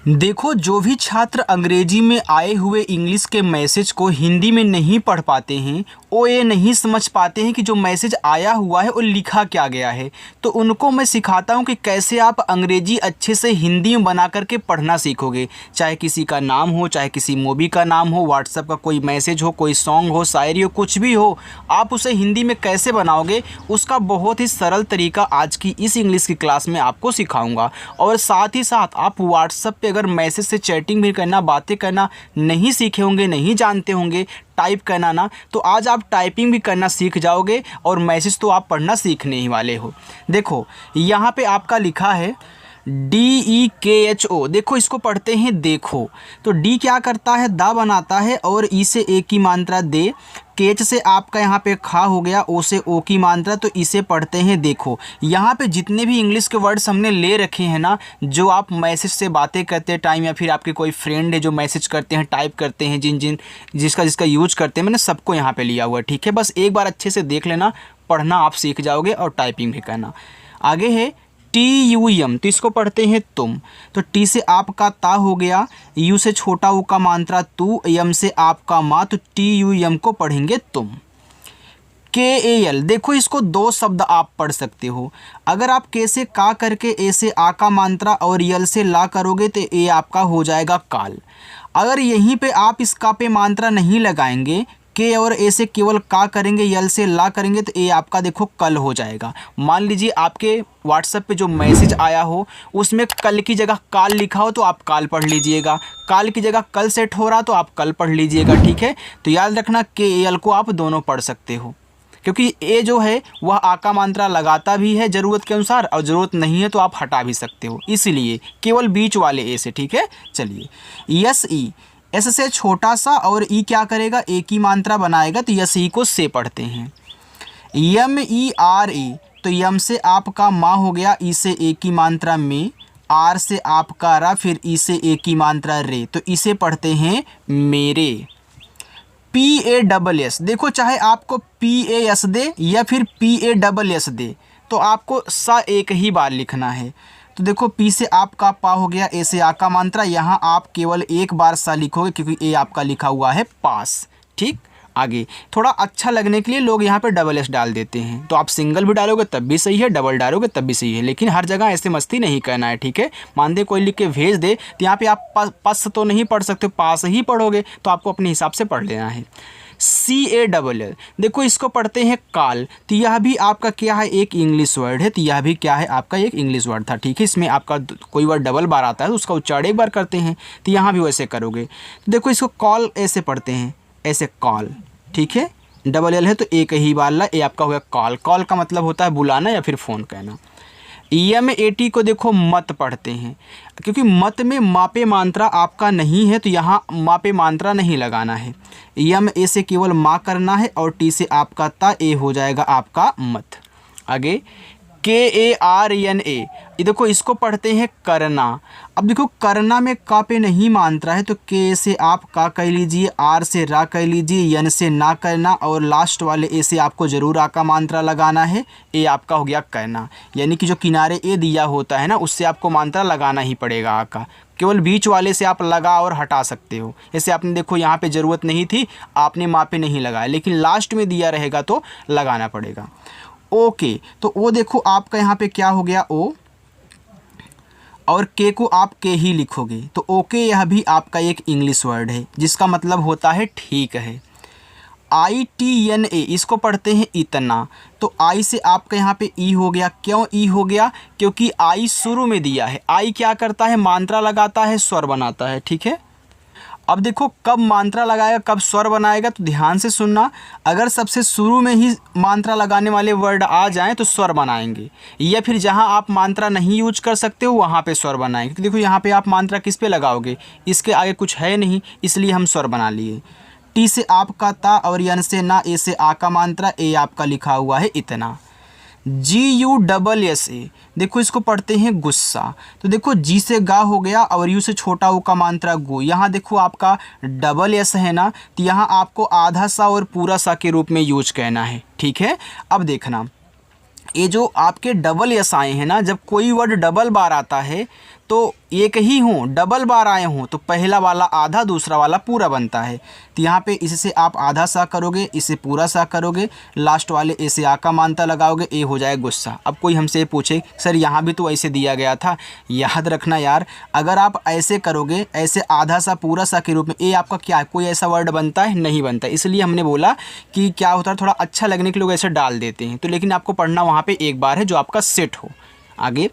देखो, जो भी छात्र अंग्रेजी में आए हुए इंग्लिश के मैसेज को हिंदी में नहीं पढ़ पाते हैं, वो ये नहीं समझ पाते हैं कि जो मैसेज आया हुआ है वो लिखा क्या गया है। तो उनको मैं सिखाता हूँ कि कैसे आप अंग्रेजी अच्छे से हिंदी में बना करके पढ़ना सीखोगे। चाहे किसी का नाम हो, चाहे किसी मूवी का नाम हो, व्हाट्सएप का कोई मैसेज हो, कोई सॉन्ग हो, शायरी हो, कुछ भी हो, आप उसे हिंदी में कैसे बनाओगे उसका बहुत ही सरल तरीका आज की इस इंग्लिश की क्लास में आपको सिखाऊंगा। और साथ ही साथ आप व्हाट्सएप पे अगर मैसेज से चैटिंग भी करना, बातें करना नहीं सीखे होंगे, नहीं जानते होंगे टाइप करना ना, तो आज आप टाइपिंग भी करना सीख जाओगे और मैसेज तो आप पढ़ना सीखने ही वाले हो। देखो यहाँ पे आपका लिखा है DEKHO। देखो इसको पढ़ते हैं देखो। तो डी क्या करता है, दा बनाता है और ई से ए की मात्रा दे। केच से आपका यहाँ पे खा हो गया, ओ से ओ की मात्रा, तो इसे पढ़ते हैं देखो। यहाँ पे जितने भी इंग्लिश के वर्ड्स हमने ले रखे हैं ना, जो आप मैसेज से बातें करते टाइम या फिर आपके कोई फ्रेंड है जो मैसेज करते हैं, टाइप करते हैं, जिसका यूज करते हैं, मैंने सबको यहाँ पे लिया हुआ है। ठीक है, बस एक बार अच्छे से देख लेना, पढ़ना आप सीख जाओगे और टाइपिंग भी करना। आगे है TUM, तो इसको पढ़ते हैं तुम। तो टी से आपका ता हो गया, यू से छोटा ऊ का मात्रा तू, यम से आपका माँ, तो TUM को पढ़ेंगे तुम। KAL, देखो इसको दो शब्द आप पढ़ सकते हो। अगर आप के से का करके ए से आ का मात्रा और यल से ला करोगे तो ए आपका हो जाएगा काल। अगर यहीं पे आप इसका पे मात्रा नहीं लगाएंगे, के और ए से केवल का करेंगे, यल से ला करेंगे, तो ए आपका देखो कल हो जाएगा। मान लीजिए आपके व्हाट्सएप पे जो मैसेज आया हो उसमें कल की जगह काल लिखा हो तो आप काल पढ़ लीजिएगा, काल की जगह कल सेट हो रहा तो आप कल पढ़ लीजिएगा। ठीक है, तो याद रखना के एल को आप दोनों पढ़ सकते हो, क्योंकि ए जो है वह आ का मात्रा लगाता भी है ज़रूरत के अनुसार, और ज़रूरत नहीं है तो आप हटा भी सकते हो, इसलिए केवल बीच वाले ए से। ठीक है, चलिए यस ई, एस से छोटा सा और ई क्या करेगा, ए की मात्रा बनाएगा, तो यस ई को से पढ़ते हैं। MERE, तो यम से आपका माँ हो गया, ई से ए की मात्रा में, आर से आपका रा, फिर ई से ए की मात्रा रे, तो इसे पढ़ते हैं मेरे। PASS, देखो चाहे आपको PAS दे या फिर PASS दे, तो आपको सा एक ही बार लिखना है। तो देखो पी से आपका पा हो गया, ए से आ का मात्रा, यहाँ आप केवल एक बार सा लिखोगे क्योंकि ए आपका लिखा हुआ है पास। ठीक, आगे थोड़ा अच्छा लगने के लिए लोग यहाँ पे डबल एस डाल देते हैं, तो आप सिंगल भी डालोगे तब भी सही है, डबल डालोगे तब भी सही है, लेकिन हर जगह ऐसे मस्ती नहीं करना है। ठीक है, मान दे कोई लिख के भेज दे तो यहाँ पे आप पास तो नहीं पढ़ सकते, पास ही पढ़ोगे, तो आपको अपने हिसाब से पढ़ लेना है। CALL, देखो इसको पढ़ते हैं काल, तो यह भी आपका क्या है, एक इंग्लिश वर्ड है, तो यह भी क्या है आपका एक इंग्लिश वर्ड था। ठीक है, इसमें आपका कोई वर्ड डबल बार आता है तो उसका उच्चारण एक बार करते हैं, तो यहाँ भी वैसे करोगे। तो देखो इसको कॉल ऐसे पढ़ते हैं, ऐसे कॉल। ठीक है, डबल एल है तो एक ही बार ला, ये आपका हो गया कॉल। कॉल का मतलब होता है बुलाना या फिर फ़ोन कहना। MAT को देखो मत पढ़ते हैं, क्योंकि मत में मापे मात्रा आपका नहीं है, तो यहाँ मापे मात्रा नहीं लगाना है। ए से केवल माँ करना है और टी से आपका ता, ए हो जाएगा आपका मत। आगे KARNA, ये देखो इसको पढ़ते हैं करना। अब देखो करना में का पे नहीं मात्रा है, तो के से आप का कह लीजिए, आर से रा कह लीजिए, यन से ना करना, और लास्ट वाले ए से आपको ज़रूर आ का मात्रा लगाना है, ए आपका हो गया करना। यानी कि जो किनारे ए दिया होता है ना, उससे आपको मात्रा लगाना ही पड़ेगा आ का, केवल बीच वाले से आप लगा और हटा सकते हो। जैसे आपने देखो यहाँ पे ज़रूरत नहीं थी, आपने माँ पे नहीं लगाया, लेकिन लास्ट में दिया रहेगा तो लगाना पड़ेगा। ओके, तो वो देखो आपका यहाँ पे क्या हो गया ओ, और के को आप के ही लिखोगे, तो ओके यह भी आपका एक इंग्लिश वर्ड है जिसका मतलब होता है ठीक है। ITNA, इसको पढ़ते हैं इतना, तो आई से आपका यहाँ पे ई हो गया। क्यों ई हो गया, क्योंकि आई शुरू में दिया है। आई क्या करता है, मात्रा लगाता है, स्वर बनाता है। ठीक है, अब देखो कब मात्रा लगाएगा कब स्वर बनाएगा, तो ध्यान से सुनना। अगर सबसे शुरू में ही मात्रा लगाने वाले वर्ड आ जाएं तो स्वर बनाएंगे, या फिर जहां आप मात्रा नहीं यूज कर सकते हो वहां पे स्वर बनाएंगे। तो देखो यहाँ पे आप मात्रा किस पे लगाओगे, इसके आगे कुछ है नहीं, इसलिए हम स्वर बना लिए। टी से आपका ता और यन से ना, ए से आ का मात्रा, ए आपका लिखा हुआ है इतना। GUSSA, देखो इसको पढ़ते हैं गुस्सा, तो देखो जी से गा हो गया और यू से छोटा ऊ का मात्रा गु। यहाँ देखो आपका डबल एस है ना, तो यहाँ आपको आधा सा और पूरा सा के रूप में यूज कहना है। ठीक है, अब देखना ये जो आपके डबल एस आए हैं ना, जब कोई वर्ड डबल बार आता है तो एक ही हों, डबल बार आए हों, तो पहला वाला आधा दूसरा वाला पूरा बनता है। तो यहाँ पे इससे आप आधा सा करोगे, इसे पूरा सा करोगे, लास्ट वाले ए से आ का मानता लगाओगे, ए हो जाए गुस्सा। अब कोई हमसे पूछे सर यहाँ भी तो ऐसे दिया गया था, याद रखना यार, अगर आप ऐसे करोगे, ऐसे आधा सा पूरा सा के रूप में, ए आपका क्या है, कोई ऐसा वर्ड बनता है, नहीं बनता। इसलिए हमने बोला कि क्या होता है, थोड़ा अच्छा लगने के लोग ऐसे डाल देते हैं। तो लेकिन आपको पढ़ना वहाँ पर एक बार है जो आपका सेट हो। आगे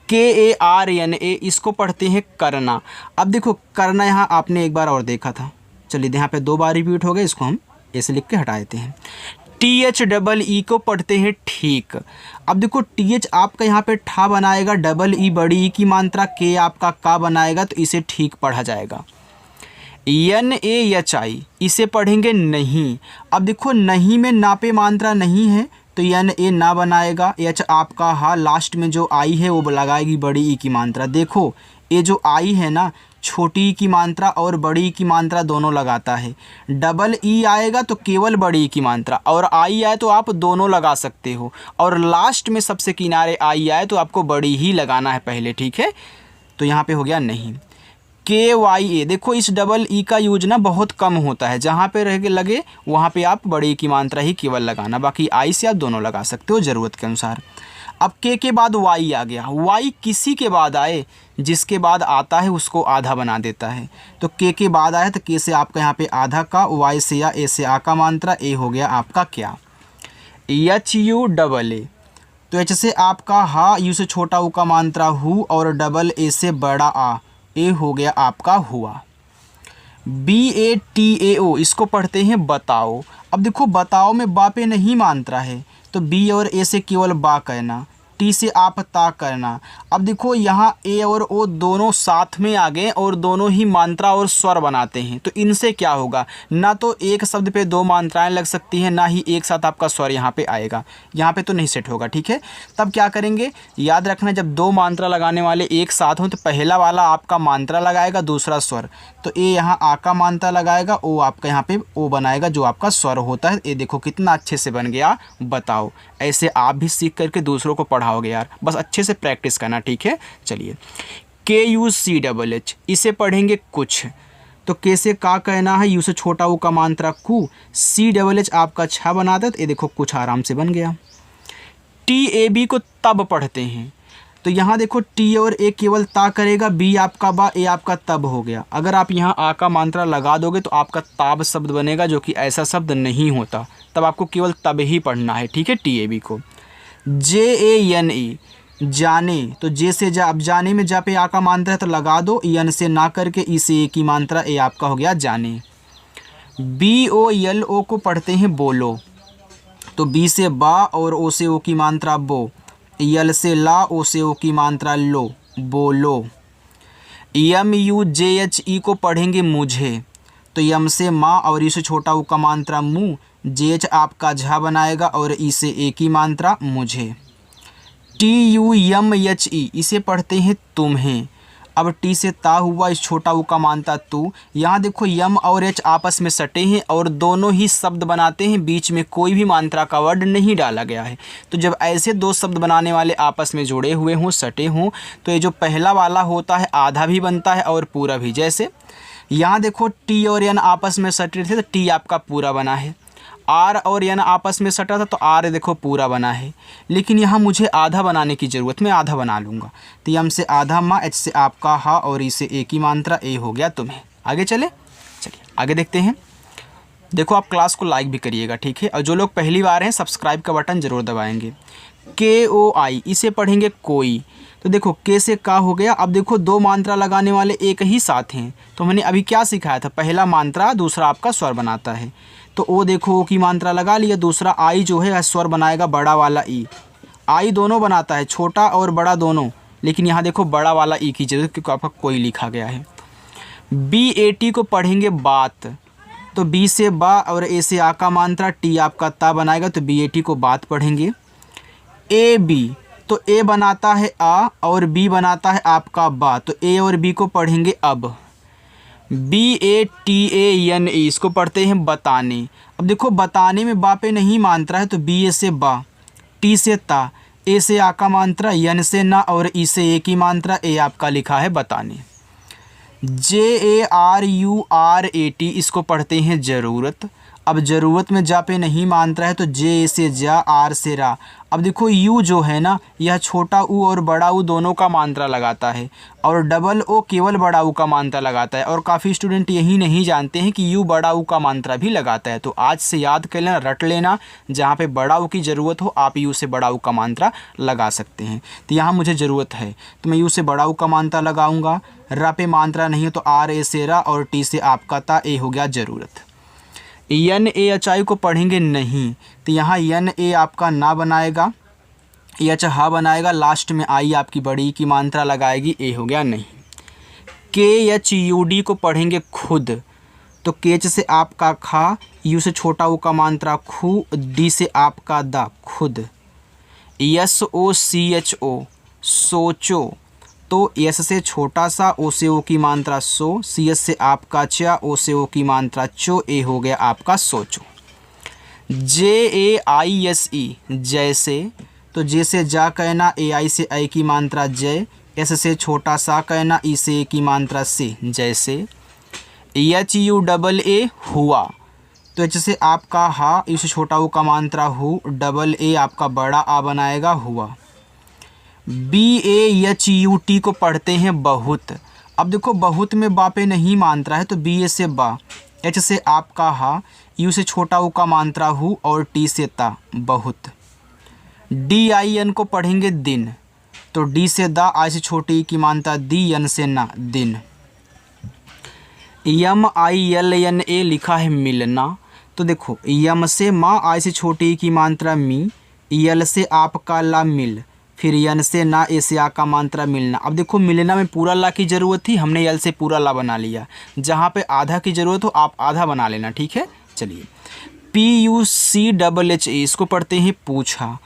KARNA, इसको पढ़ते हैं करना। अब देखो करना यहाँ आपने एक बार और देखा था, चलिए यहाँ पे 2 बार रिपीट हो गए, इसको हम ऐसे लिख के हटा देते हैं। THEE को पढ़ते हैं ठीक। अब देखो TH आपका यहाँ पे ठा बनाएगा, डबल ई बड़ी ई की मात्रा, के आपका का बनाएगा, तो इसे ठीक पढ़ा जाएगा। NAHI इसे पढ़ेंगे नहीं। अब देखो नहीं में ना पे मात्रा नहीं है, तो NA ना बनाएगा, एच आपका हा, लास्ट में जो आई है वो लगाएगी बड़ी ई की मात्रा। देखो ये जो आई है ना, छोटी ई की मात्रा और बड़ी ई की मात्रा दोनों लगाता है। डबल ई आएगा तो केवल बड़ी ई की मात्रा, और आई आए तो आप दोनों लगा सकते हो, और लास्ट में सबसे किनारे आई आए तो आपको बड़ी ही लगाना है पहले, ठीक है। तो यहाँ पे हो गया नहीं। KYA, देखो इस डबल ई का यूज ना बहुत कम होता है, जहाँ पे रह के लगे वहाँ पे आप बड़ी की मात्रा ही केवल लगाना, बाकी आई से आप दोनों लगा सकते हो ज़रूरत के अनुसार। अब के बाद वाई आ गया। वाई किसी के बाद आए, जिसके बाद आता है उसको आधा बना देता है। तो के बाद आया तो के से आपका यहाँ पे आधा का, वाई से या ए से आ का मात्रा, ए हो गया आपका क्या, HUAA। तो एच से आपका हा, यू से छोटा ऊ का मात्रा हु, और डबल ए से बड़ा आ, ए हो गया आपका हुआ। BATAO, इसको पढ़ते हैं बताओ। अब देखो बताओ में बा पे नहीं मात्रा है, तो बी और ए से केवल बा कहना, टी से आप ता करना। अब देखो यहाँ ए और ओ दोनों साथ में आ गए और दोनों ही मात्रा और स्वर बनाते हैं, तो इनसे क्या होगा, ना तो एक शब्द पे 2 मात्राएं लग सकती हैं, ना ही एक साथ आपका स्वर यहाँ पे आएगा, यहाँ पे तो नहीं सेट होगा, ठीक है। तब क्या करेंगे, याद रखना, जब 2 मात्रा लगाने वाले एक साथ हों तो पहला वाला आपका मात्रा लगाएगा, दूसरा स्वर, तो ए यहाँ आ का मात्रा लगाएगा, ओ आपका यहाँ पे ओ बनाएगा जो आपका स्वर होता है। ये देखो कितना अच्छे से बन गया बताओ। ऐसे आप भी सीख करके दूसरों को पढ़ाओगे यार, बस अच्छे से प्रैक्टिस करना, ठीक है। चलिए KUCHH, इसे पढ़ेंगे कुछ। तो के से का कहना है, यू से छोटा ऊ का मात्रा कु, CHH आपका छा बनाता है, तो ये देखो कुछ आराम से बन गया। TAB को तब पढ़ते हैं, तो यहाँ देखो टी और ए केवल ता करेगा, बी आपका बा, ए आपका तब हो गया। अगर आप यहाँ आ का मात्रा लगा दोगे तो आपका ताब शब्द बनेगा, जो कि ऐसा शब्द नहीं होता, तब आपको केवल तब ही पढ़ना है, ठीक है। TAB को JANE, जाने, तो जे से जा, अब जाने में जा पे आ का मात्रा है तो लगा दो, यन से ना करके ई से ए की मात्रा, ए आपका हो गया जाने। BOLO को पढ़ते हैं बोलो, तो बी से बा और ओ से ओ की मात्रा बो, यल से ला, ओ से ओ की मात्रा लो, बोलो। MUJHE को पढ़ेंगे मुझे, तो यम से माँ और ई से छोटा ऊ का मात्रा मुँह, JH आपका झा बनाएगा और ई से ए की मात्रा मुझे। TUMHE, इसे पढ़ते हैं तुम्हें। अब टी से ता हुआ, इस छोटा ऊ का मानता तू। यहाँ देखो यम और एच आपस में सटे हैं और दोनों ही शब्द बनाते हैं, बीच में कोई भी मात्रा का वर्ड नहीं डाला गया है। तो जब ऐसे 2 शब्द बनाने वाले आपस में जुड़े हुए हों, सटे हों, तो ये जो पहला वाला होता है आधा भी बनता है और पूरा भी। जैसे यहाँ देखो टी और एन आपस में सटे थे तो टी आपका पूरा बना है, आर और एन आपस में सटा था तो आर देखो पूरा बना है। लेकिन यहाँ मुझे आधा बनाने की ज़रूरत, मैं आधा बना लूँगा। तो यम से आधा माँ, एच से आपका हा और ई से ए की मात्रा, ए हो गया तुम्हें। आगे चलिए आगे देखते हैं। देखो आप क्लास को लाइक भी करिएगा, ठीक है। और जो लोग पहली बार हैं सब्सक्राइब का बटन ज़रूर दबाएंगे। KOI, इसे पढ़ेंगे कोई। तो देखो के से का हो गया। अब देखो 2 मात्रा लगाने वाले एक ही साथ हैं, तो मैंने अभी क्या सिखाया था, पहला मात्रा दूसरा आपका स्वर बनाता है। तो ओ देखो ओ की मात्रा लगा लिया, दूसरा आई जो है स्वर बनाएगा बड़ा वाला ई। आई दोनों बनाता है, छोटा और बड़ा दोनों, लेकिन यहाँ देखो बड़ा वाला ई की जरूरत, क्योंकि आपका कोई लिखा गया है। BAT को पढ़ेंगे बात, तो बी से बा और ए से आ का मात्रा, टी आपका ता बनाएगा, तो BAT को बात पढ़ेंगे। AB, तो ए बनाता है आ और बी बनाता है आपका बा, तो ए और बी को पढ़ेंगे अब। BATANE, इसको पढ़ते हैं बताने। अब देखो बताने में बा पे नहीं मात्रा है, तो बी ए से बा, टी से ता, ए से आ का मात्रा, यन से ना और ई से ए की मात्रा, ए आपका लिखा है बताने। JARURAT इसको पढ़ते हैं ज़रूरत। अब ज़रूरत में जा पे नहीं मात्रा है तो जे से जा, आर से रा। अब देखो यू जो है ना, यह छोटा ऊ और बड़ा ऊ दोनों का मात्रा लगाता है, और डबल ओ केवल बड़ा ऊ का मात्रा लगाता है। और काफ़ी स्टूडेंट यही नहीं जानते हैं कि यू बड़ा ऊ का मात्रा भी लगाता है। तो आज से याद कर लेना, रट लेना, जहाँ पे बड़ा ऊ की ज़रूरत हो आप यू से बड़ा ऊ का मात्रा लगा सकते हैं। तो यहाँ मुझे ज़रूरत है तो मैं यू से बड़ा ऊ का मात्रा लगाऊंगा। रा पे मात्रा नहीं है तो आर ए से रा, और टी से आपका ता, ए हो गया ज़रूरत। यन ए अचाई को पढ़ेंगे नहीं, तो यहाँ यन ए आपका ना बनाएगा, एच हा बनाएगा, लास्ट में आई आपकी बड़ी की मात्रा लगाएगी, ए हो गया नहीं। KHUD को पढ़ेंगे खुद, तो केच से आपका खा, यू से छोटा ऊ का मात्रा खू, डी से आपका दा खुद। SOCHO सोचो, तो एस से छोटा सा, ओ से ओ की मात्रा सो, CS से आपका चा, ओ से ओ की मात्रा चो, ए हो गया आपका सोचो। JAISE जैसे, तो जे से जा कहना, AI से ऐ की मात्रा जय, एस से छोटा सा कहना, ई से ए की मात्रा से जैसे। HUAA हुआ, तो एच से आपका हा, यू से छोटा ऊ का मात्रा हु, डबल ए आपका बड़ा आ बनाएगा हुआ। BAHUT को पढ़ते हैं बहुत। अब देखो बहुत में बा पे नहीं मात्रा है तो BA से बा, एच से आपका हा, यू से छोटा ऊ का मात्रा हु, और टी से ता बहुत। DIN को पढ़ेंगे दिन, तो डी से दा, आई से छोटी की मात्रा दी, यन से ना दिन। MILNA लिखा है मिलना, तो देखो यम से माँ, आई से छोटी की मात्रा मी, यल से आपका ला मिल, फिर यन से ना, ए से आ का मात्रा मिलना। अब देखो मिलना में पूरा ला की ज़रूरत थी, हमने यल से पूरा ला बना लिया। जहाँ पे आधा की ज़रूरत हो आप आधा बना लेना, ठीक है। चलिए PUCHHA इसको पढ़ते हैं पूछा,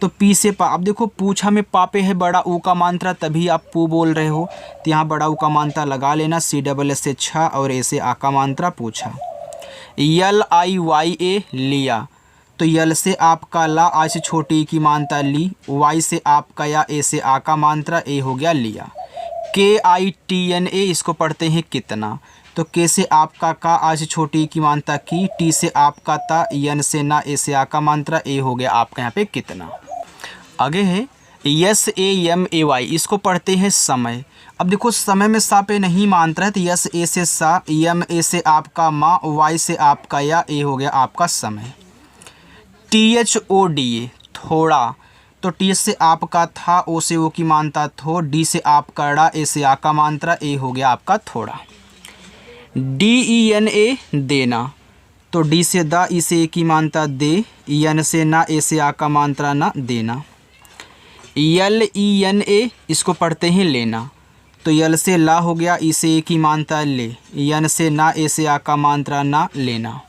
तो पी से पा। अब देखो पूछा में पा पे है बड़ा ऊ का मात्रा, तभी आप पू बोल रहे हो, तो यहाँ बड़ा ऊ का मात्रा लगा लेना, CSS से छा, और ए से आ का मात्रा पूछा। LIYA लिया, तो यल से आपका ला, आई से छोटी की मात्रा ली, वाई से आपका या, ए से आ का मात्रा, ए हो गया लिया। KITNA इसको पढ़ते हैं कितना, तो के से आपका का, आई से छोटी की मात्रा की, टी से आपका ता, यन से ना, ए से आ का मात्रा, ए हो गया आपका यहाँ पे कितना। आगे है SAMAY इसको पढ़ते हैं समय। अब देखो समय में सा पे नहीं मात्रा है तो यस ए से सा, यम ए से आपका माँ, वाई से आपका या, ए हो गया आपका समय। THODA थोड़ा, तो टी से आपका था, ओ से ओ की मात्रा थो, डी से आपका ड़ा, ए से आ का मात्रा, ए हो गया आपका थोड़ा। DENA देना, तो डी से दा, ई से ए की मात्रा दे, यन से ना, ए से आ का मात्रा ना देना। LENA इसको पढ़ते हैं लेना, तो यल से ला हो गया, ई से ए की मात्रा ले, यन से ना, ए से आ का मात्रा ना लेना।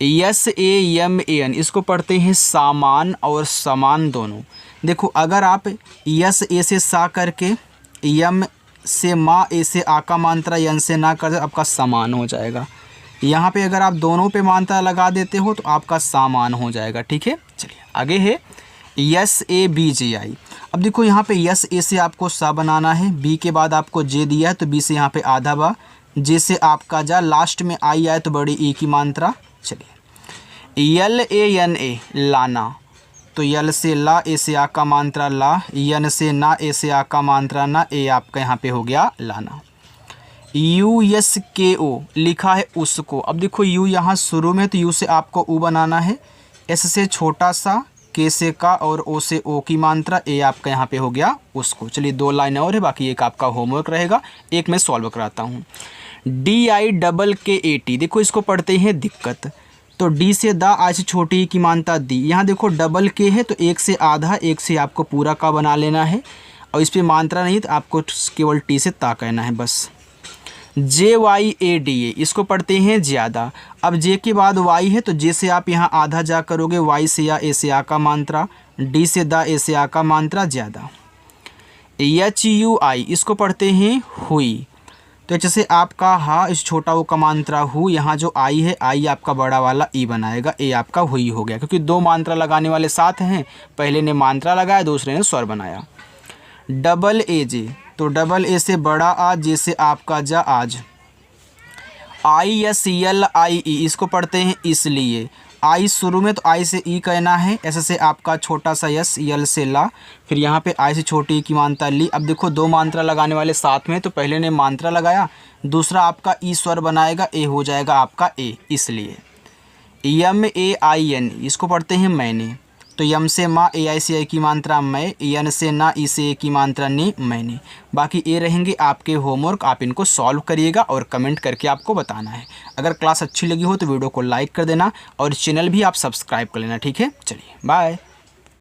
SAMAN इसको पढ़ते हैं सामान और समान दोनों। देखो अगर आप यस ए से सा करके, यम से माँ, ए से आ का मात्रा, यन से ना कर, आपका समान हो जाएगा। यहाँ पे अगर आप दोनों पे मात्रा लगा देते हो तो आपका सामान हो जाएगा, ठीक है। चलिए आगे है SABJI। अब देखो यहाँ पे यस ए से आपको सा बनाना है, बी के बाद आपको जे दिया है तो बी से यहाँ पे आधा बा, जे से आपका जा, लास्ट में आई आए तो बड़ी ई की मात्रा। चलिए LANA लाना, तो यल से ला, ए से आ का मात्रा ला, यन से ना, ए से आ का मात्रा ना, ए आपका यहाँ पे हो गया लाना। USKO लिखा है उसको। अब देखो यू यहाँ शुरू में, तो यू से आपको ऊ बनाना है, एस से छोटा सा, के से का, और ओ से ओ की मात्रा, ए आपका यहाँ पे हो गया उसको। चलिए 2 लाइन और है, बाकी एक आपका होमवर्क रहेगा, एक मैं सॉल्व कराता हूँ। DIKKAT देखो इसको पढ़ते हैं दिक्कत, तो डी से दा, आई से छोटी की मात्रा दी। यहाँ देखो डबल के है तो एक से आधा, एक से आपको पूरा का बना लेना है, और इस पर मात्रा नहीं तो आपको केवल टी से ता कहना है बस। JYADA इसको पढ़ते हैं ज़्यादा। अब जे के बाद वाई है तो जे से आप यहाँ आधा जा करोगे, वाई से या, ए से आ का मात्रा, डी से दा, ए से आ का मात्रा ज़्यादा। HUI इसको पढ़ते हैं हुई, तो जैसे आपका हा इस छोटा वो का मात्रा हु, यहाँ जो आई है आई आपका बड़ा वाला ई बनाएगा, ए आपका हुई हो गया, क्योंकि दो मात्रा लगाने वाले साथ हैं, पहले ने मात्रा लगाया दूसरे ने स्वर बनाया। डबल ए जे, तो डबल ए से बड़ा आज, जे से आपका जा आज। आई एस एल आई ई, इसको पढ़ते हैं इसलिए, आई शुरू में तो आई से ई कहना है, ऐसे से आपका छोटा सा यस, यल से ला, फिर यहाँ पे आई से छोटी की मात्रा ली। अब देखो दो मात्रा लगाने वाले साथ में, तो पहले ने मात्रा लगाया, दूसरा आपका ई स्वर बनाएगा, ए हो जाएगा आपका ए, इसलिए। यम ए आई एन, इसको पढ़ते हैं मैंने, तो यम से माँ, ए आई से आई की मात्रा मैं, एन से ना, ई से ए की मात्रा ने, मैंने। बाकी ये रहेंगे आपके होमवर्क, आप इनको सॉल्व करिएगा और कमेंट करके आपको बताना है। अगर क्लास अच्छी लगी हो तो वीडियो को लाइक कर देना और चैनल भी आप सब्सक्राइब कर लेना, ठीक है। चलिए बाय।